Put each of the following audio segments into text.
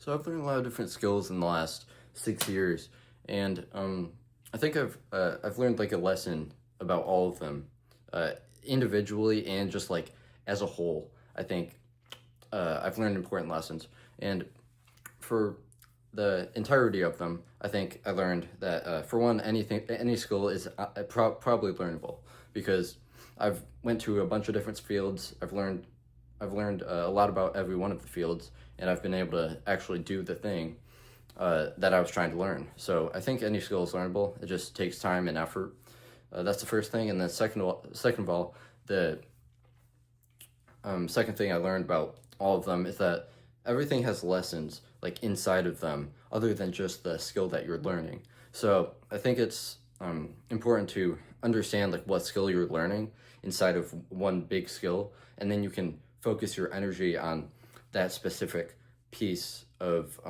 So I've learned a lot of different skills in the last 6 years, and I think I've learned like a lesson about all of them, uh, individually and just like as a whole. I think I've learned important lessons, and for the entirety of them, I think I learned that for one, any skill is probably learnable because I've went to a bunch of different fields. I've learned a lot about every one of the fields, and I've been able to actually do the thing that I was trying to learn. So I think any skill is learnable. It just takes time and effort. That's the first thing, and then second of all, the second thing I learned about all of them is that everything has lessons like inside of them, other than just the skill that you're learning. So I think it's important to understand like what skill you're learning inside of one big skill, and then you can focus your energy on that specific piece of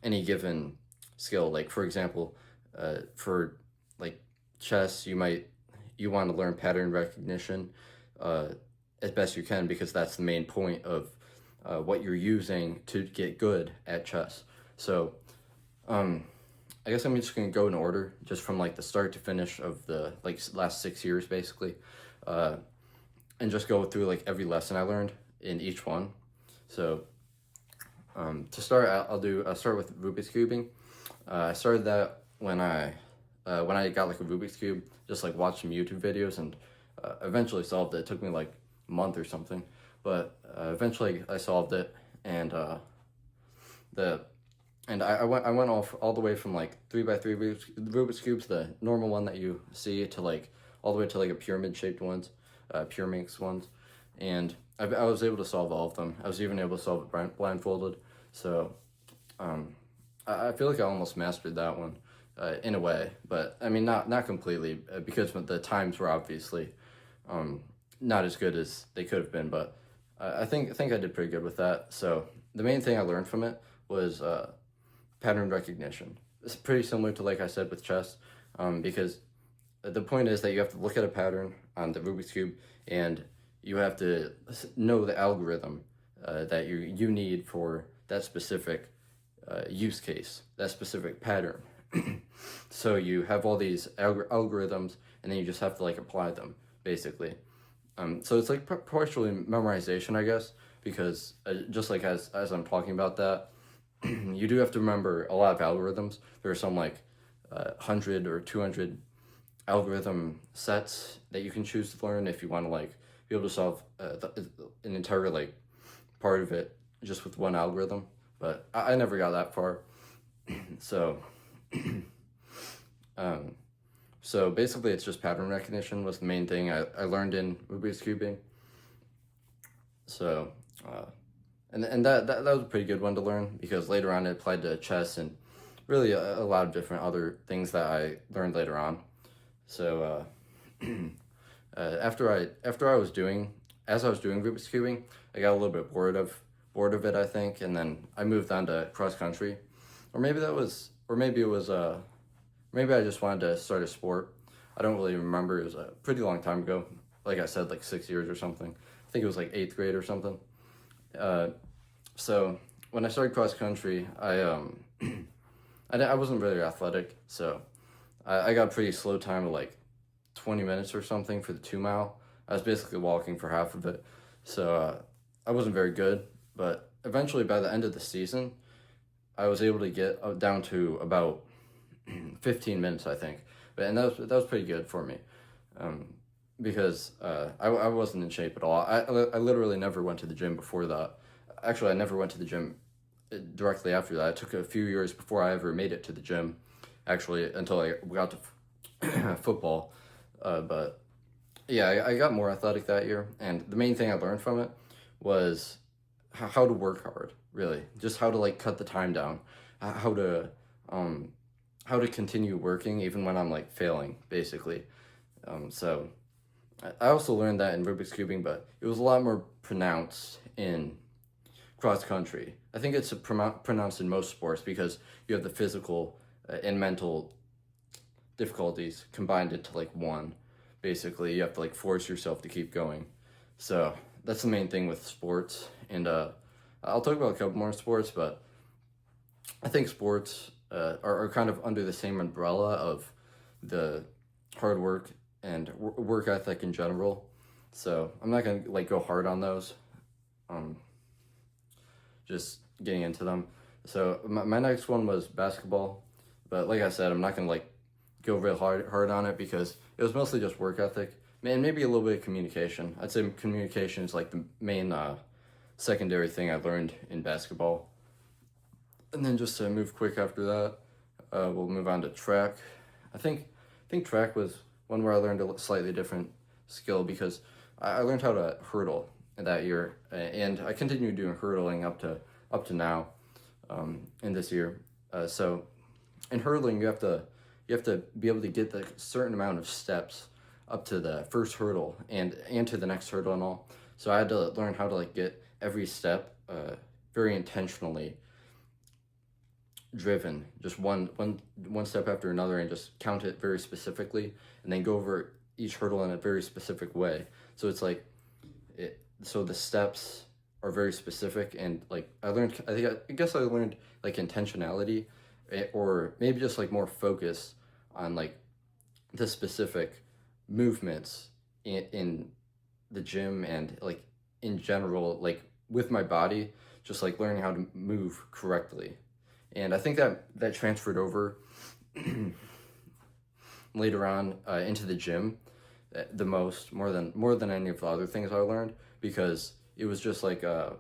any given skill. Like for example, for like chess, you want to learn pattern recognition uh, as best you can because that's the main point of what you're using to get good at chess. So I guess I'm just gonna go in order, just from like the start to finish of the like last 6 years basically, uh, and just go through like every lesson I learned in each one. So to start, I'll start with Rubik's cubing. I started that when I got like a Rubik's cube, just like watched some YouTube videos and eventually solved it. It took me like a month or something, but eventually I solved it, and the I went off all the way from like 3x3 Rubik's cubes, the normal one that you see, to like all the way to like a pyramid shaped ones, pyramix ones, and I was able to solve all of them. I was even able to solve it blindfolded. So I feel like I almost mastered that one in a way, but I mean not completely because the times were obviously not as good as they could have been, but I think I did pretty good with that. So the main thing I learned from it was pattern recognition. It's pretty similar to like I said with chess, because the point is that you have to look at a pattern on the Rubik's cube, and you have to know the algorithm that you need for that specific use case, that specific pattern. So you have all these algorithms, and then you just have to like apply them basically. So it's like partially memorization, I guess, because just like as I'm talking about that, you do have to remember a lot of algorithms. There are some like 100 or 200 algorithm sets that you can choose to learn if you want to like be able to solve an entire like part of it just with one algorithm. But I never got that far. So um, so basically it's just pattern recognition was the main thing I learned in Rubik's cubing. So and that was a pretty good one to learn because later on it applied to chess and really a lot of different other things that I learned later on. So after I was doing as I was doing Rubik's cubing, I got a little bit bored of it, I think, and then I moved on to cross country, or maybe it was maybe I just wanted to start a sport. I don't really remember. It was a pretty long time ago. Like I said, like 6 years or something. I think it was like eighth grade or something. So when I started cross country, I wasn't really athletic, so I got a pretty slow time of like 20 minutes or something for the 2 mile. I was basically walking for half of it, so I wasn't very good. But eventually, by the end of the season, I was able to get down to about 15 minutes, I think. And that was pretty good for me, because I wasn't in shape at all. I literally never went to the gym before that. Actually, I never went to the gym directly after that. It took a few years before I ever made it to the gym, actually, until I got to football. But yeah, I got more athletic that year, and the main thing I learned from it was how to work hard, really. Just how to like cut the time down, how to continue working even when I'm like failing, basically. So I also learned that in Rubik's cubing, but it was a lot more pronounced in cross country. I think it's pronounced in most sports because you have the physical and mental difficulties combined into like one. Basically, you have to like force yourself to keep going. So that's the main thing with sports, and I'll talk about a couple more sports, but I think sports are kind of under the same umbrella of the hard work and work ethic in general. So I'm not gonna like go hard on those. Um, just getting into them. So my next one was basketball, but like I said, I'm not gonna like go real hard on it because it was mostly just work ethic, and maybe a little bit of communication. I'd say communication is like the main secondary thing I learned in basketball. And then just to move quick after that, we'll move on to track. I think track was one where I learned a slightly different skill because I learned how to hurdle that year, and I continued doing hurdling up to now, in this year. So in hurdling, you have to be able to get the certain amount of steps up to the first hurdle and to the next hurdle and all. So I had to learn how to like get every step very intentionally driven, just one step after another, and just count it very specifically, and then go over each hurdle in a very specific way. So it's like so the steps are very specific, and like I guess I learned like intentionality, or maybe just like more focus on like the specific movements in the gym, and like in general, like with my body, just like learning how to move correctly. And I think that transferred over later on into the gym, the most more than any of the other things I learned, because it was just like it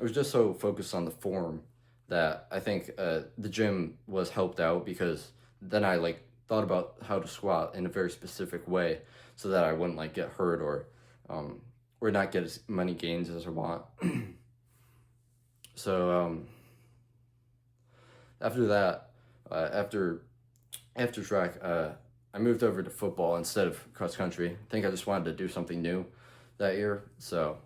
was just so focused on the form that I think the gym was helped out, because then I like thought about how to squat in a very specific way so that I wouldn't like get hurt, or not get as many gains as I want. So after that, after track, I moved over to football instead of cross country. I think I just wanted to do something new that year. So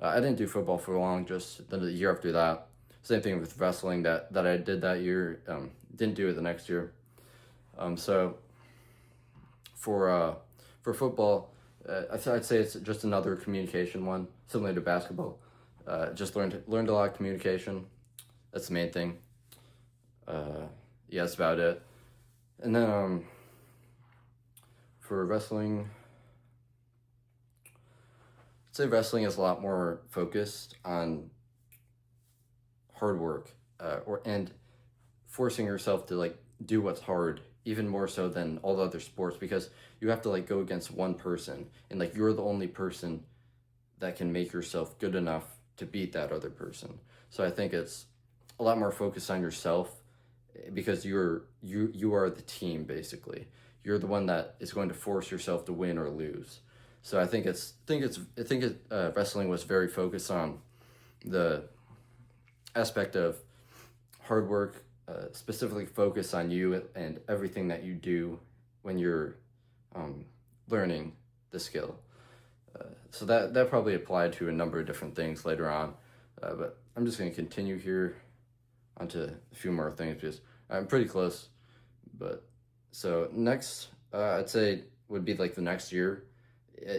I didn't do football for long. Just the year after that, same thing with wrestling that I did that year. Didn't do it the next year. So for football, I'd say it's just another communication one, similar to basketball. Just learned a lot of communication. That's the main thing. Yeah, that's about it. And then for wrestling, I'd say wrestling is a lot more focused on hard work, and forcing yourself to like do what's hard even more so than all the other sports, because you have to like go against one person, and like you're the only person that can make yourself good enough to beat that other person. So I think it's a lot more focused on yourself, because you are the team basically. You're the one that is going to force yourself to win or lose. So wrestling was very focused on the aspect of hard work, specifically focus on you and everything that you do when you're learning the skill. So that probably applied to a number of different things later on, but I'm just going to continue here onto a few more things because I'm pretty close. But so next, I'd say would be like the next year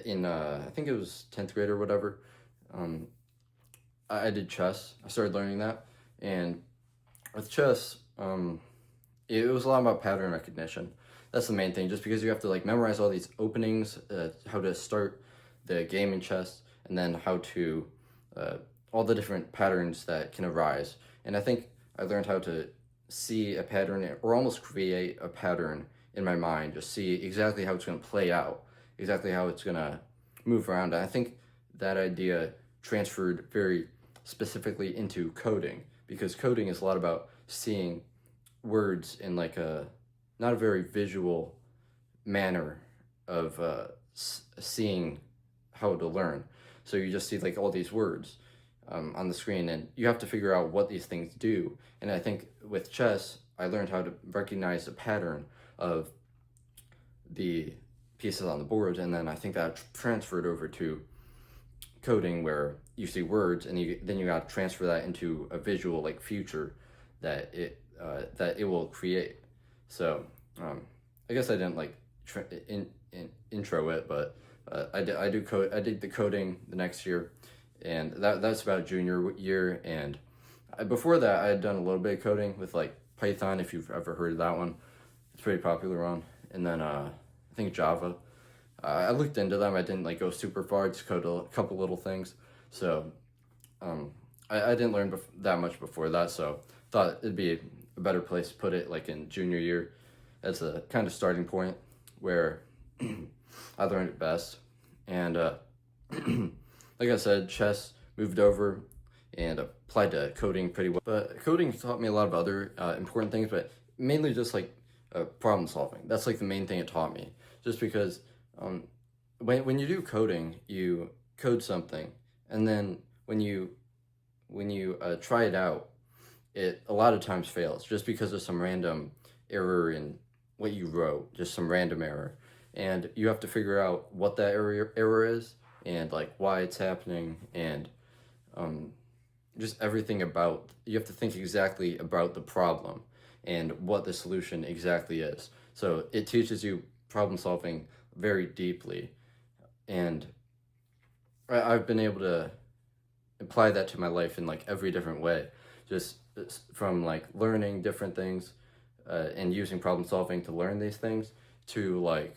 in I think it was 10th grade or whatever. Um, I did chess. I started learning that, and with chess, it was a lot about pattern recognition. That's the main thing, just because you have to like memorize all these openings, how to start the game in chess, and then how to all the different patterns that can arise. And I think I learned how to see a pattern, or almost create a pattern in my mind, just see exactly how it's going to play out, exactly how it's going to move around. And I think that idea transferred very specifically into coding, because coding is a lot about seeing words in like a not a very visual manner of seeing how to learn. So you just see like all these words on the screen, and you have to figure out what these things do. And I think with chess, I learned how to recognize a pattern of the pieces on the board, and then I think that transferred over to coding, where you see words, and then you got to transfer that into a visual like future that it will create. So I guess I didn't like intro it, but I did the coding the next year, and that's about junior year, and Before that, I had done a little bit of coding with like Python, if you've ever heard of that one. It's pretty popular one. And then I think Java. I looked into them. I didn't like go super far. Just code a couple little things. So um, I didn't learn that much before that. So thought it'd be a better place to put it like in junior year as a kind of starting point where I learned it best. And like I said, chess moved over and applied to coding pretty well. But coding taught me a lot of other important things, but mainly just like problem solving. That's like the main thing it taught me. Just because um, when you do coding, you code something, and then when you try it out, it a lot of times fails just because of some random error in what you wrote, just some random error, and you have to figure out what that error is and like why it's happening and um, just everything about you have to think exactly about the problem and what the solution exactly is. So it teaches you problem solving very deeply, and I've been able to apply that to my life in like every different way, just from like learning different things and using problem solving to learn these things to like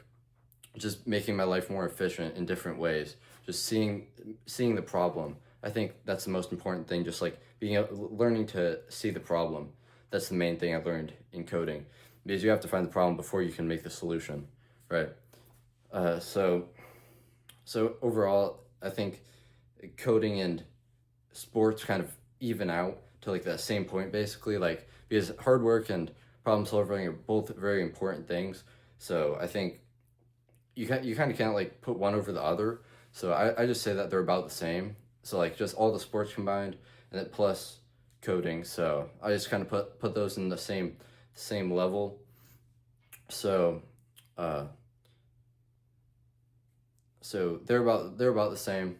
just making my life more efficient in different ways, just seeing the problem. I think that's the most important thing, just like learning to see the problem. That's the main thing I learned in coding, because you have to find the problem before you can make the solution, right? So overall, I think coding and sports kind of even out to like that same point basically, like because hard work and problem solving are both very important things. So I think you kind of can't like put one over the other. So I just say that they're about the same. So like just all the sports combined and then plus coding. So I just kind of put those in the same level. So uh so they're about the same.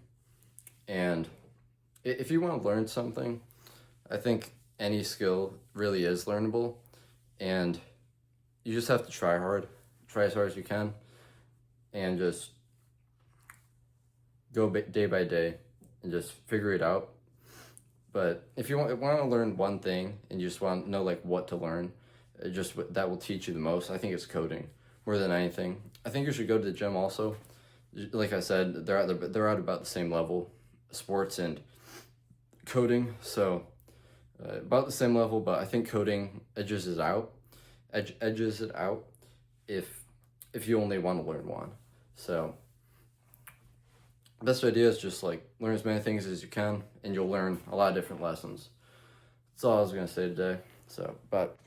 And if you want to learn something, I think any skill really is learnable, and you just have to try hard, try as hard as you can, and just go day by day and just figure it out. But if you want to learn one thing and you just want to know like what to learn, that will teach you the most. I think it's coding more than anything. I think you should go to the gym also. Like I said, they're at about the same level, sports and coding. So about the same level, but I think coding edges it out if you only want to learn one. So best idea is just like learn as many things as you can, and you'll learn a lot of different lessons. That's all I was gonna say today. So, but